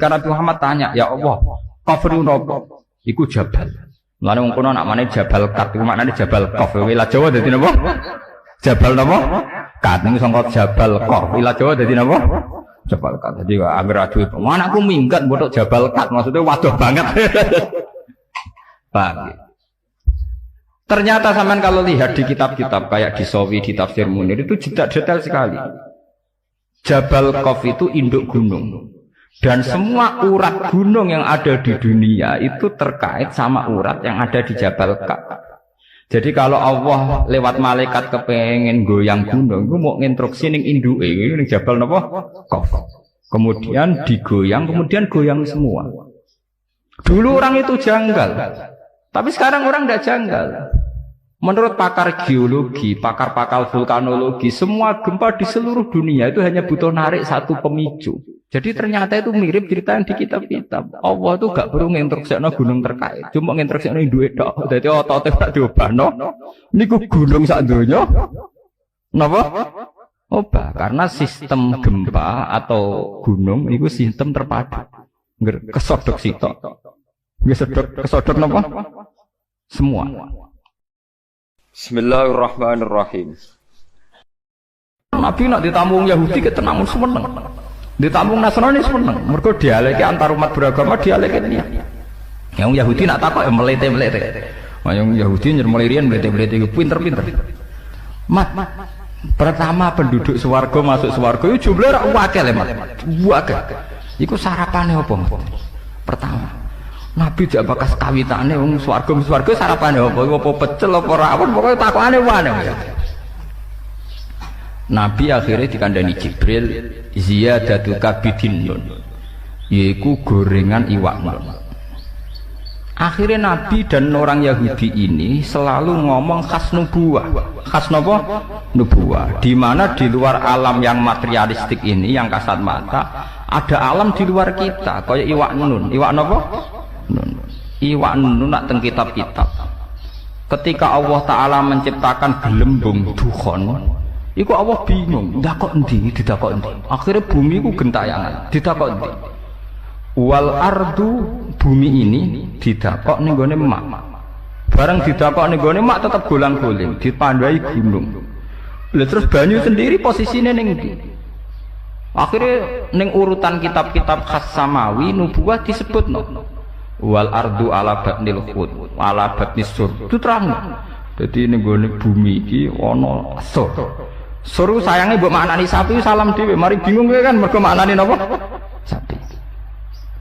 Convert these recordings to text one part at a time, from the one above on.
Ketika Nabi Muhammad tanya, ya Allah, kafir napa? Iku jabal. Mulane wong kono nak manane jabal kat, iku maknane jabal qaf. Wilayah Jawa dadi napa? Jabal napa? Kat niku sangka jabal qaf. Wilayah Jawa dadi napa? Jabal kat. Jadi angger aduh, anakku minggat botok jabal kat, maksudnya waduh banget. Paham? Ternyata sampean kalau lihat di kitab-kitab kayak di Sawi, di Tafsir Munir itu detail sekali. Jabal Qaf itu induk gunung. Dan semua urat gunung yang ada di dunia itu terkait sama urat yang ada di Jabal Qaf. Jadi kalau Allah lewat malaikat kepengen goyang gunung, itu mau nginstruksi ning induke ning Jabal napa? Qaf. Kemudian digoyang, kemudian goyang semua. Dulu orang itu janggal. Tapi sekarang orang tidak janggal. Menurut pakar geologi, pakar-pakar vulkanologi, semua gempa di seluruh dunia itu hanya butuh narik satu pemicu. Jadi ternyata itu mirip cerita yang di kitab-kitab. Allah itu gak perlu nginstruksikan gunung terkait, cuma nginstruksikan duit tok. Jadi otot tak diobahno. Niku gunung sak donya. Napa? Obah, karena sistem gempa atau gunung itu sistem terpadu. Kesodok sitok. Kesodok napa? Semua. Bismillahirrahmanirrahim. Nabi nak ditampung Yahudi ketenangan seneng. Ditampung Nasrani seneng. Mergo dialeke antar umat beragama dialeke dia. Yang Yahudi nak takok melete-melete. Yang Yahudi nyermelirian melete-melete pinter-pinter. Mat, pertama penduduk swarga masuk swarga itu jumlah ra akeh le, Mat. Akeh. Iku sarapane apa, Mat? Pertama Nabi jak bakas kawitane wong swarga sarapane apa pecel apa rawon pokoke takokane wae. Nabi akhirnya dikandani Jibril ziyadatul kabidin nun, yaitu gorengan iwak nun. Akhirnya Nabi dan orang Yahudi ini selalu ngomong khas nubuwah. Khas napa? Nubuwah. Di mana di luar alam yang materialistik ini yang kasat mata, ada alam di luar kita kayak iwak nun. Iwak napa? Iwak nun nak teng kitab-kitab. Ketika Allah Ta'ala menciptakan gelembung dukhon, iku Allah bingung, ndakok endi, didakok endi. Akhirnya bumi iku gentayangan, didakok endi. Wal ardu, bumi ini didakok ning gone mak. Bareng didakok ning gone mak tetep golang-goling, dipandai gunung. Lah terus banyu sendiri posisinya ning ndi? Akhirnya ning urutan kitab-kitab khas samawi nubuwah disebutno. Wal ardu ala batnil khut ala batnis sur itu terang. Jadi ini gue bumi ini ono sur suruh sayangnya buat maknani sapi salam dewe mari bingung kan mereka maknani apa sapi.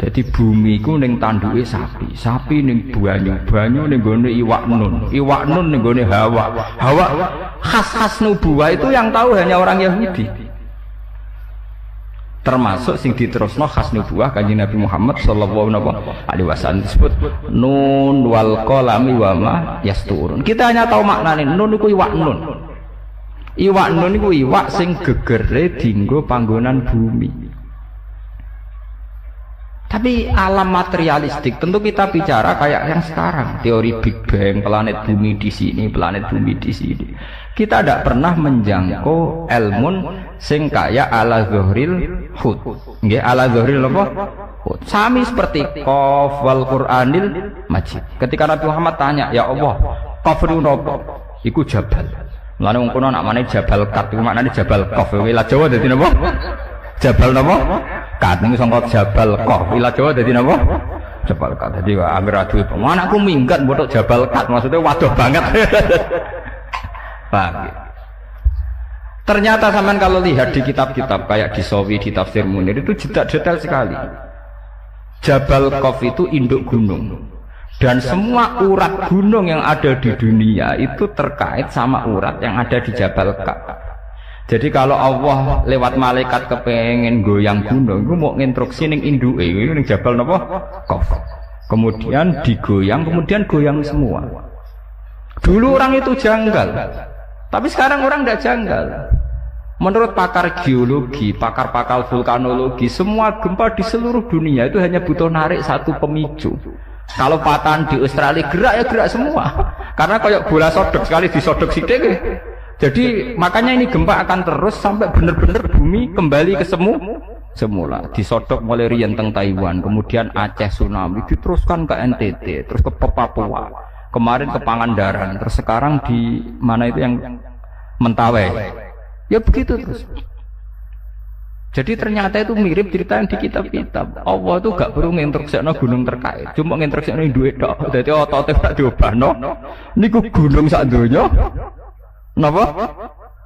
Jadi bumi ku ning tanduke sapi ning banyu ning gue iwak nun ning gue hawa khas nubuwah itu yang tahu hanya orang Yahudi. Termasuk sing diterusno khas nubuwah Kanjeng Nabi Muhammad sallallahu alaihi wasallam disebut nun wal qalami wa ma yasturun. Kita hanya tahu maknane nun iku iwak nun. Iwak nun iku iwak sing gegere dienggo panggonan bumi. Tapi alam materialistik tentu kita bicara kayak yang sekarang, teori Big Bang, planet bumi di sini, planet bumi di sini. Kita tidak pernah menjangkau ilmu sing kaya ala zuhril hud. Nggih, ala zuhril apa? Hud. Sami seperti qaf wal Qur'anil Majid. Ketika Nabi Muhammad tanya, "Ya Allah, qaf napa?" Iku jabal. Mulane wong kono nak manane jabal kat, iku maknane jabal qaf. Wilayah Jawa dadi napa? Jabal napa? Kat niku sangka jabal qaf. Wilayah Jawa dadi napa? Jabal kat. Jadi angger aduh, anakku minggat botok jabal kat, maksudnya waduh banget. Paham? Ternyata sampean kalau lihat di kitab-kitab kayak di Sawi, di Tafsir Munir itu detail sekali. Jabal Qaf itu induk gunung. Dan semua urat gunung yang ada di dunia itu terkait sama urat yang ada di Jabal Qaf. Jadi kalau Allah lewat malaikat kepengen goyang gunung, itu mau nginstruksi ning induke ning Jabal napa? Qaf. Kemudian digoyang, kemudian goyang semua. Dulu orang itu janggal. Tapi sekarang orang tidak janggal. Menurut pakar geologi, pakar-pakar vulkanologi, semua gempa di seluruh dunia itu hanya butuh narik satu pemicu. Kalau patahan di Australia gerak ya gerak semua. Karena kayak bola sodok sekali disodok sidik. Jadi makanya ini gempa akan terus sampai benar-benar bumi kembali ke semula disodok mulai riyen teng Taiwan, kemudian Aceh tsunami, diteruskan ke NTT, terus ke Papua, kemarin ke Pangandaran, terus sekarang di mana itu yang Mentawai. Ya begitu terus. Jadi ternyata itu mirip cerita yang di kitab-kitab. Allah itu gak perlu nginstruksikno gunung terkait, cuma nginstruksikno duit tok. Dadi otote gak diobahno. Niku gunung sak donya. Napa?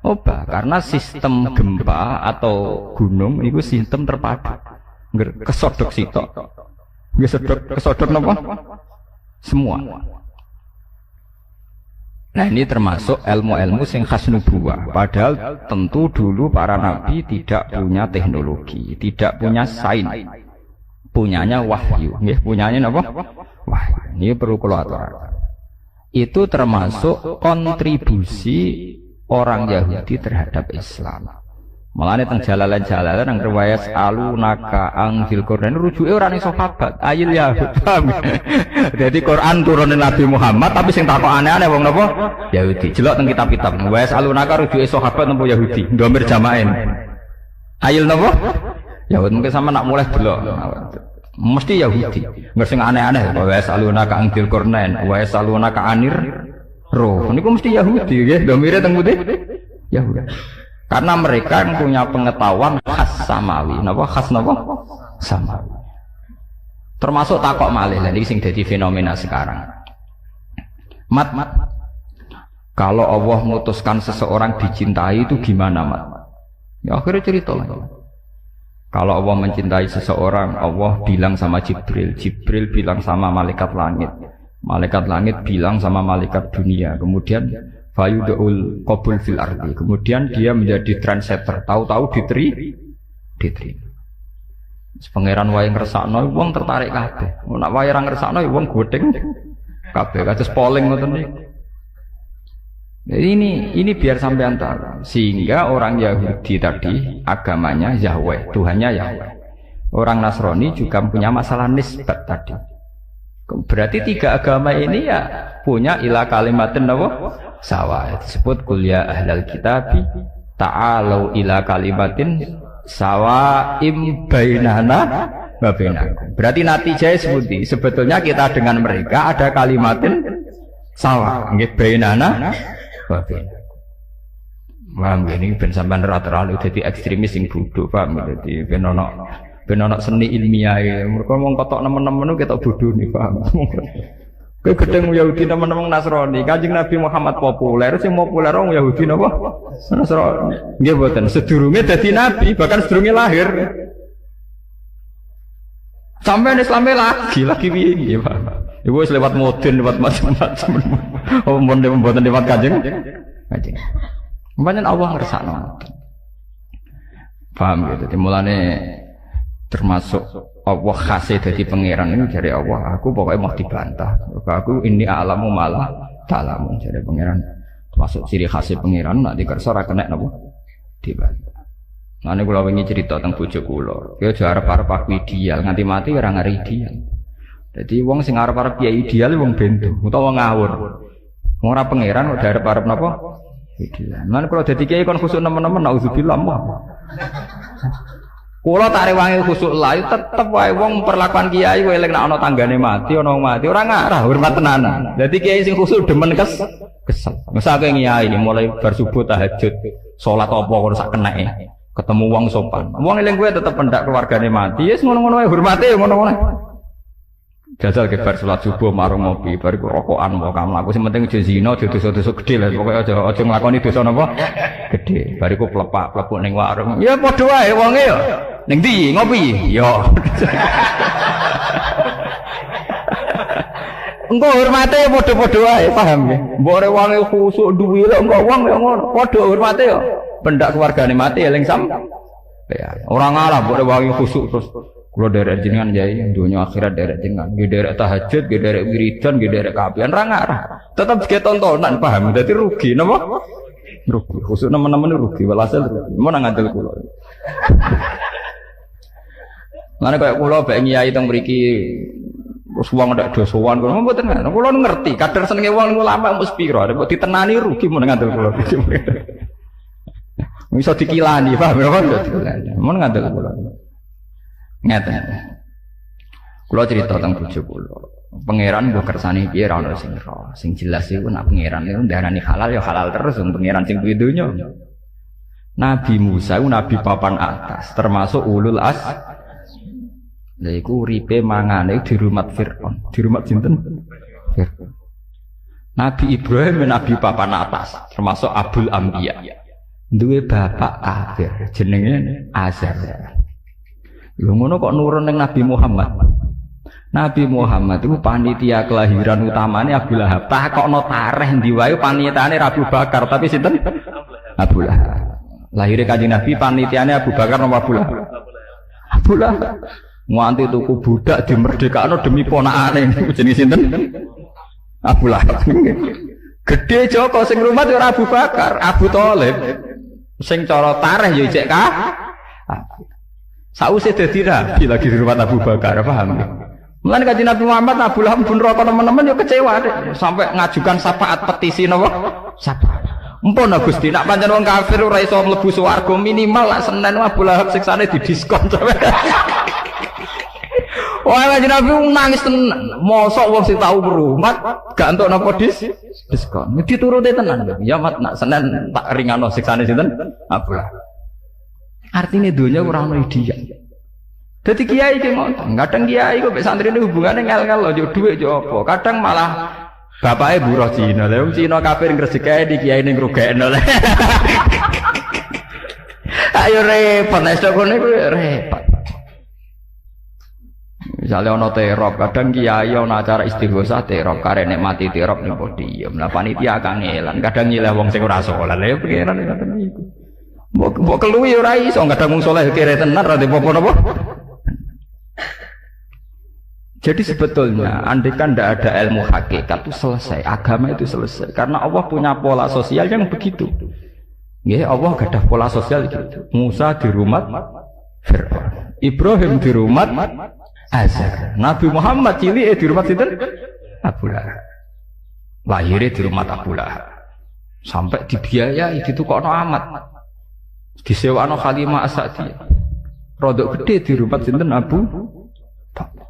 Obah, karena sistem gempa atau gunung itu sistem terpadu. Kesodok sitok. Kesodok napa? Semua. Nah ini termasuk ilmu-ilmu sing khas nubuwah. Padahal tentu dulu para nabi tidak punya teknologi, tidak punya sains, punyanya wahyu. Punyanya apa? Wahyu. Ini perlu kula aturaken. Itu termasuk kontribusi orang Yahudi terhadap Islam. Mulane teng jalalan-jalalan nang riwayat alunaka angzil Quran rujuke ora ning sahabat, ayil Yahud. Jadi Quran turune Nabi Muhammad tapi sing takok aneh-aneh wong napa? Yahudi. Jelok teng kitab-kitab. Wa alunaka rujuke sahabat napa Yahudi? Ndomir jamaen. Ayil napa? Yahud mungkin sama nak mulai delok. Mesti Yahudi. Nggak sing aneh-aneh. Wa alunaka angzil Quran, wa alunaka anir roh. Niku mesti Yahudi nggih. Ndomire teng putih Yahudi. Karena mereka yang punya pengetahuan khas samawi, napa khas napa samawi. Termasuk takok malih, lha iki sing dadi fenomena sekarang. Mat, kalau Allah memutuskan seseorang dicintai itu gimana, Mat? Ya akhirnya cerita lagi. Kalau Allah mencintai seseorang, Allah bilang sama Jibril, Jibril bilang sama malaikat langit bilang sama malaikat dunia, kemudian fayudul qabul fil ardi, kemudian dia menjadi trendsetter, tahu-tahu diterima. Pangeran wae ngersakno wong tertarik kabeh. Nek wae ora ngersakno wong godheng kabeh kados polling ngoten niku. Ini biar sampean tahu, sehingga orang Yahudi tadi agamanya Yahweh, Tuhannya Yahweh. Orang Nasrani juga punya masalah nisbat tadi. Berarti tiga agama ini ya punya ilah kalimatin apa? Sawa. Disebut kuliah ahlal kitabi ta'alau ila kalimatin sawaim bainana wa bainakum. Berarti natijahnya seperti sebetulnya kita dengan mereka ada kalimatin sawa nggih bainana wa bainakum. Paham ini ben sampean ora terlalu dadi ekstremis sing bodho, paham dadi ben ana seni ilmiah. Mergo wong kotok nemen-nemen ketok bodho nih, paham. Kowe gedeng Yahudi teman-teman Nasrani, Kanjeng Nabi Muhammad populer, sing populer wong Yahudi napa? Nasrani. Nggih mboten, sedurunge dadi nabi, bahkan sedurunge lahir. Sampai Islamnya lagi piye nggih, Pak? Iku wis lewat modern, lewat macam-macam. Oh, mboten lewat Kanjeng. Pancen Allah ngersakno. Paham ya, dadi mulane termasuk Allah khasih dari pangeran ini dari Allah. Aku pokoknya mau dibantah. Aku ini alamu malah ta'lamun dari pangeran. Termasuk ciri khasih pangeran nak dikersa ora kena napa dibantah. Nah ini kula wingi cerita tentang bojo kula. Dia aja arep-arep aku ideal, nganti mati ora ngari ideal. Jadi wong sing arep-arep kiai ideal wong bendo utawa ngawur. Wong ora pangeran udah arep-arep napa ideal. Lan kula dadi kiai kon khusuk nemen-nemen auzubillah. Kula tak rewangi khusuk layu tetep wae wong perlakuan kiai kowe eling nek ana tanggane mati ana wong mati ora ngarah hormat tenanan. Dadi kiai sing khusuk demen kesel. Mesake kiai mulai bar subuh tahajud, salat apa kok sak keneke. Ketemu wong sopan. Wong eling kowe tetep pendak keluargane mati, wis ngono-ngono wae hormate ngono-ngono. Jajal ke bar salat subuh marung ngopi, bariku rokokan wae kamu aku sing penting aja zina, aja dosa-dosa gedhe lah pokoke aja nglakoni dosa napa gedhe. Bariku plepuk ning warung. Ya padha wae wonge ya. Ning ndi ngopi? Ya. Engko hormate padha-padha wae, paham ya? Mbok rewange khusuk duwe lho engko wong ya ngono. Padha hormate ya. Pendak keluargane mati eling sam. Ya, ora ngalah mbok rewange khusuk terus kula derek jenengan yai dunya akhirat derek jenengan. Nggih derek tahajud, nggih derek wiridan, nggih derek kapian ra ngarah. Tetep ge tontonan, paham? Dadi rugi napa? Rugi. Khusuk nemen-nemen rugi, walhasil rugi. Mun ngandel kula. Lan kaya kula bae nyai teng mriki terus wong ndak dosowan kula mboten kula ngerti kadar senenge wong ulama mesti pira kok ditenani rugi mun ngandel kula. Bisa dikilani, paham ya? Mun ngandel kula. Ngeten. Kula cerita tentang bojo kula. Pangeran mbok kersane piye ra ono sing ro. Sing jelas iku nek pangeran niku ndarani halal ya halal terus wong pangeran sing duwe donya. Nabi Musa iku nabi papan atas, termasuk ulul as. Lha iku uripe mangane di rumah Firaun. Di rumah sinten? Firaun. Nabi Ibrahim nabi papan atas, termasuk Abul Anbiya. Duwe bapak kafir jenenge Azar. Lho ngono kok nurun ning Nabi Muhammad. Nabi Muhammad itu panitia kelahiran utamanya Abu Lahab. Takokno tareh ndi wae panitiane Abu Bakar, tapi sinten? Abu Lahab. Lahirnya Kanjeng Nabi panitiane Abu Bakar nomor Abu Lahab. Abu Lahab nganti tuku budak dimerdekakno demi ponakane niku jenenge sinten? Abu Lahab. Gede Joko sing rumah ora Abu Bakar, Abu Thalib. Sing cara tareh ya cek ka. Sausé dadi nabi lagi di rumah Abu Bakar, paham? Mulane Kanjeng Nabi Muhammad Abu Lahab pun rokok teman-teman yo kecewa deh. Sampai ngajukan syafaat petisi napa? Syafaat. Empun Gusti, nak pancen wong kafir ora iso mlebu swarga minimal lak Senin Abu Lahab siksane didiskon sampe. Wah, Kanjeng Nabi nangis tenan. Mosok wong sing tau berumat gak entuk napa diskon. Dituruti tenan. Ya mat nak Senin tak ringano siksane sinten? Abu Lahab. Artinya dunia ora ono ideal. Dadi kiai ki ngoten, kadang kiai kok mek santrine hubungane ngel-ngel lho, yo dhuwit yo apa. Kadang malah bapake buruh Cina. Lah wong Cina kafir ngresikae di kiai ning ngrugekno. Ayo repot nek sok ngene kuwi repot. Misalnya ana terop, kadang kiai ana acara istighosah terop, karek nek mati terop ning podium. Lah panitia kangelan, kadang nyileh wong sing ora salat. Lah pengiran ngoten niku. Mbok keluwi ora iso, kadang wong saleh kere tenan ra apa-apa napa. Jadi sebetulnya andaikan tidak ada ilmu hakikat itu selesai, agama itu selesai. Karena Allah punya pola sosial yang begitu. Ya, Allah gak ada pola sosial gitu. Musa di rumah Fir'aun, Ibrahim di rumah Azar, Nabi Muhammad cilik di rumah sinten? Abu Lahab. Lahirnya di rumah Abu Lahab. Sampai dibiayai ditukokno amat. Disewano Halimah As-Sa'diyah. Rodok gede di rumah sinten Abu Bakar.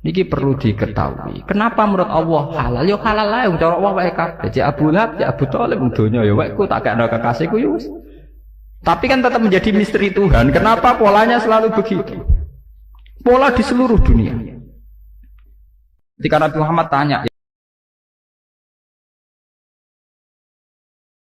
Niki perlu diketahui. Kenapa menurut Allah halal? Ya halal lah. Cara Allah wae kabeh. Cek Abu Lahab, cek Abu Thalib donya ya wae ku tak kena kekasihku ya wis. Tapi kan tetap menjadi misteri Tuhan. Kenapa polanya selalu begitu? Pola di seluruh dunia. Ketika Nabi Muhammad tanya